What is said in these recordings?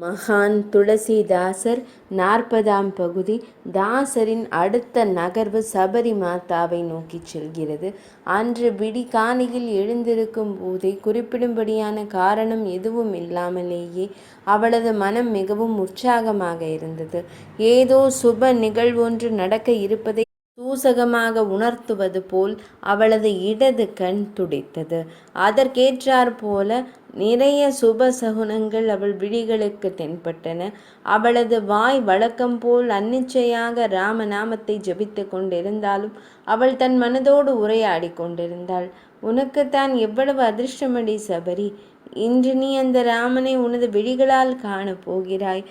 மகான் துளசிதாசர் 40ஆம் பகுதி. தாசரின் அடுத்த நகர்வு சபரி மாதாவை நோக்கிச் செல்கிறது. அன்று விடிகாலையில் எழுந்திருக்கும் போதே குறிப்பிடும்படியான காரணம் எதுவும் இல்லாமலேயே அவளது மனம் மிகவும் உற்சாகமாக இருந்தது. ஏதோ சுப நிகழ்வொன்று நடக்க இருப்பதை சூசகமாக உணர்த்துவது போல் அவளது இடது கண் துடித்தது. அதற்கேற்றாற் போல நிறைய சுப சகுனங்கள் அவள் விழிகளுக்கு தென்பட்டன. அவளது வாய் வழக்கம் போல் அன்னிச்சையாக ராமநாமத்தை ஜபித்து கொண்டிருந்தாலும் அவள் தன் மனதோடு உரையாடி கொண்டிருந்தாள். உனக்குத்தான் எவ்வளவு அதிர்ஷ்டமடி சபரி! இன்று நீ அந்த ராமனை உனது விழிகளால் காணப் போகிறாய்.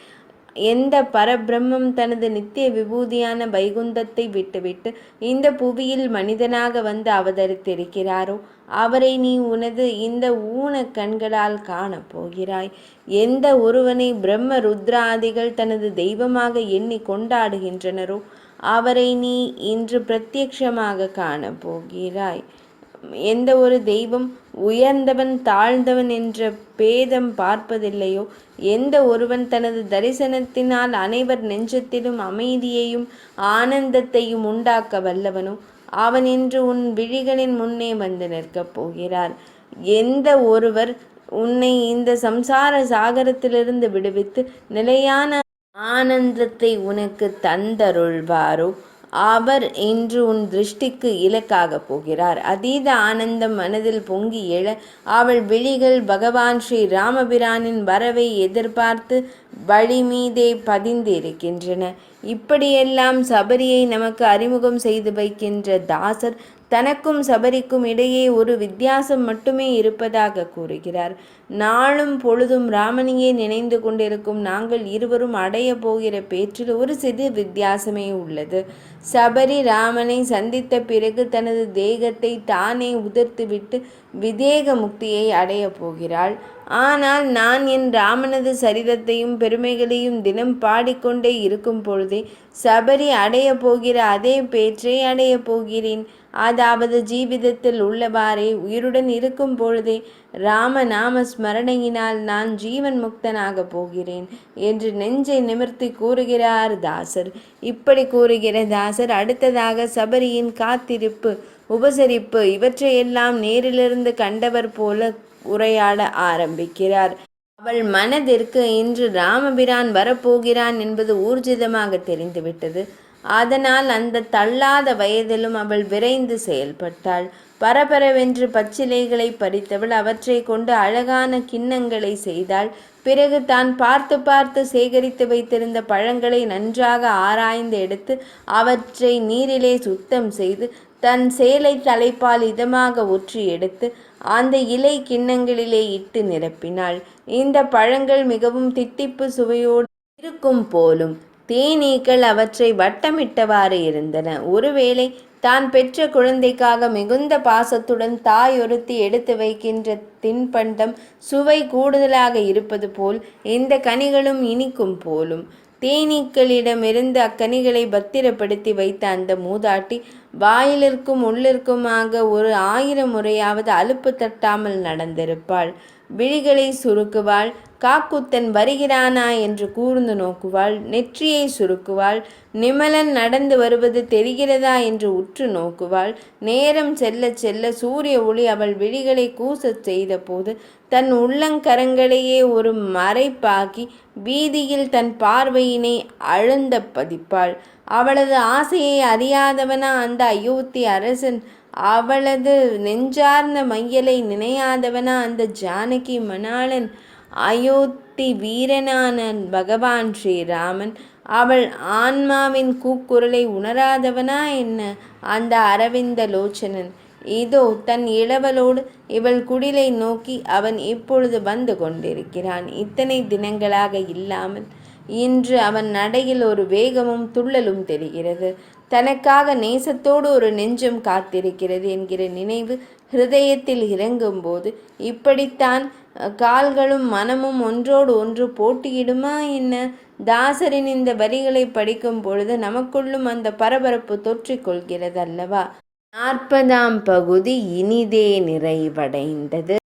எந்த பரபிரம்மம் தனது நித்திய விபூதியான வைகுந்தத்தை விட்டுவிட்டு இந்த புவியில் மனிதனாக வந்து அவதரித்திருக்கிறாரோ அவரை நீ உனது இந்த ஊன கண்களால் காணப்போகிறாய். எந்த ஒருவனை பிரம்ம ருத்ராதிகள் தனது தெய்வமாக எண்ணி கொண்டாடுகின்றனரோ அவரை நீ இன்று பிரத்யட்சமாக காணப்போகிறாய். எந்த ஒரு தெய்வம் உயர்ந்தவன் தாழ்ந்தவன் என்ற பேதம் பார்ப்பதில்லையோ, எந்த ஒருவன் தனது தரிசனத்தினால் அனைவர் நெஞ்சத்திலும் அமைதியையும் ஆனந்தத்தையும் உண்டாக்க வல்லவனோ அவன் இன்று உன் விழிகளின் முன்னே வந்து நிற்கப் போகிறார். எந்த ஒருவர் உன்னை இந்த சம்சார சாகரத்திலிருந்து விடுவித்து நிலையான ஆனந்தத்தை உனக்கு தந்தருள்வாரோ அவர் இன்று உன் திருஷ்டிக்கு இலக்காகப் போகிறார். அதீத ஆனந்தம் மனதில் பொங்கி எழ அவள் விழிகள் பகவான் ஸ்ரீ ராமபிரானின் வரவை எதிர்பார்த்து வழி மீதே பதிந்து இருக்கின்றன. இப்படியெல்லாம் சபரியை நமக்கு அறிமுகம் செய்து வைக்கின்ற தாசர் தனக்கும் சபரிக்கும் இடையே ஒரு வித்தியாசம் மட்டுமே இருப்பதாக கூறுகிறார். நாளும் பொழுதும் ராமனையே நினைந்து கொண்டிருக்கும் நாங்கள் இருவரும் அடைய போகிற பேற்றில் ஒரு சிறு வித்தியாசமே உள்ளது. சபரி ராமனை சந்தித்த பிறகு தனது தேகத்தை தானே உதிர்த்துவிட்டு விதேக முக்தியை அடையப் போகிறாள். ஆனால் நான் என் ராமனது சரிதத்தையும் பெருமைகளையும் தினம் பாடிக்கொண்டே இருக்கும் பொழுதே சபரி அடைய போகிற அதே பேற்றை அடையப் போகிறேன். அதாவது ஜீவிதத்தில் உள்ளவாறே உயிருடன் இருக்கும் பொழுதே ராமநாம ஸ்மரணையினால் நான் ஜீவன் முக்தனாக போகிறேன் என்று நெஞ்சை நிமிர்த்தி கூறுகிறார் தாசர். இப்படி கூறுகிற தாசர் அடுத்ததாக சபரியின் காத்திருப்பு, உபசரிப்பு இவற்றையெல்லாம் நேரிலிருந்து கண்டவர் போல உரையாட ஆரம்பிக்கிறார். அவள் மனதிற்கு இன்று ராமபிரான் வரப்போகிறான் என்பது ஊர்ஜிதமாக தெரிந்துவிட்டது. அதனால் அந்த தள்ளாத வயதிலும் அவள் விரைந்து செயல்பட்டாள். பரபரவென்று பச்சிலைகளை பறித்தவள் அவற்றை கொண்டு அழகான கிண்ணங்களை செய்தாள். பிறகு தான் பார்த்து பார்த்து சேகரித்து வைத்திருந்த பழங்களை நன்றாக ஆராய்ந்து எடுத்து அவற்றை நீரிலே சுத்தம் செய்து தன் சேலை தலைப்பால் இதமாக ஒற்றி எடுத்து அந்த இலை கிண்ணங்களிலே இட்டு நிரப்பினாள். இந்த பழங்கள் மிகவும் தித்திப்பு சுவையோடு இருக்கும் போலும் தேனீக்கள் அவற்றை வட்டமிட்டவாறு இருந்தன. ஒருவேளை தான் பெற்ற குழந்தைக்காக மிகுந்த பாசத்துடன் தாயொருத்தி எடுத்து வைக்கின்ற தின்பண்டம் சுவை கூடுதலாக இருப்பது போல் இந்த கனிகளும் இனிக்கும் போலும். தேனீக்களிடமிருந்து அக்கனிகளை பத்திரப்படுத்தி வைத்த அந்த மூதாட்டி வாயிலிற்கும் உள்ளிற்குமாக ஒரு 1000 முறையாவது அலுப்பு தட்டாமல் நடந்திருப்பாள். விழிகளை சுருக்குவாள். காக்குத்தன் வருகிறானா என்று கூர்ந்து நோக்குவாள். நெற்றியை சுருக்குவாள். நிமலன் நடந்து வருவது தெரிகிறதா என்று உற்று நோக்குவாள். நேரம் செல்ல செல்ல சூரிய ஒளி அவள் விழிகளை கூசச் செய்த போது தன் உள்ளங்கரங்களையே ஒரு மறைப்பாக்கி வீதியில் தன் பார்வையினை அழுந்த பதிப்பாள். அவளது ஆசையை அறியாதவனா அந்த அயோத்தி அரசன்? அவளது நெஞ்சார்ந்த மையலை நினையாதவனா அந்த ஜானகி மணாளன்? அயோத்தி வீரனான பகவான் ஸ்ரீராமன்? அவள் ஆன்மாவின் கூக்குரலை உணராதவனா என்ன அந்த அரவிந்த லோச்சனன்? இதோ தன் இளவலோடு இவள் குடிலை நோக்கி அவன் இப்பொழுது வந்து கொண்டிருக்கிறான். இத்தனை தினங்களாக இல்லாமல் இன்று அவன் நடையில் ஒரு வேகமும் துள்ளலும் தெரிகிறது. தனக்காக நேசத்தோடு ஒரு நெஞ்சம் காத்திருக்கிறது என்கிற நினைவு ஹிருதயத்தில் இறங்கும்போது இப்படித்தான் கால்களும் மனமும் ஒன்றோடு ஒன்று போட்டியிடுமா என்ன? தாசரின் இந்த வரிகளை படிக்கும் பொழுது நமக்குள்ளும் அந்த பரபரப்பு தொற்றிக்கொள்கிறது அல்லவா? 40ஆம் பகுதி இனிதே நிறைவடைந்தது.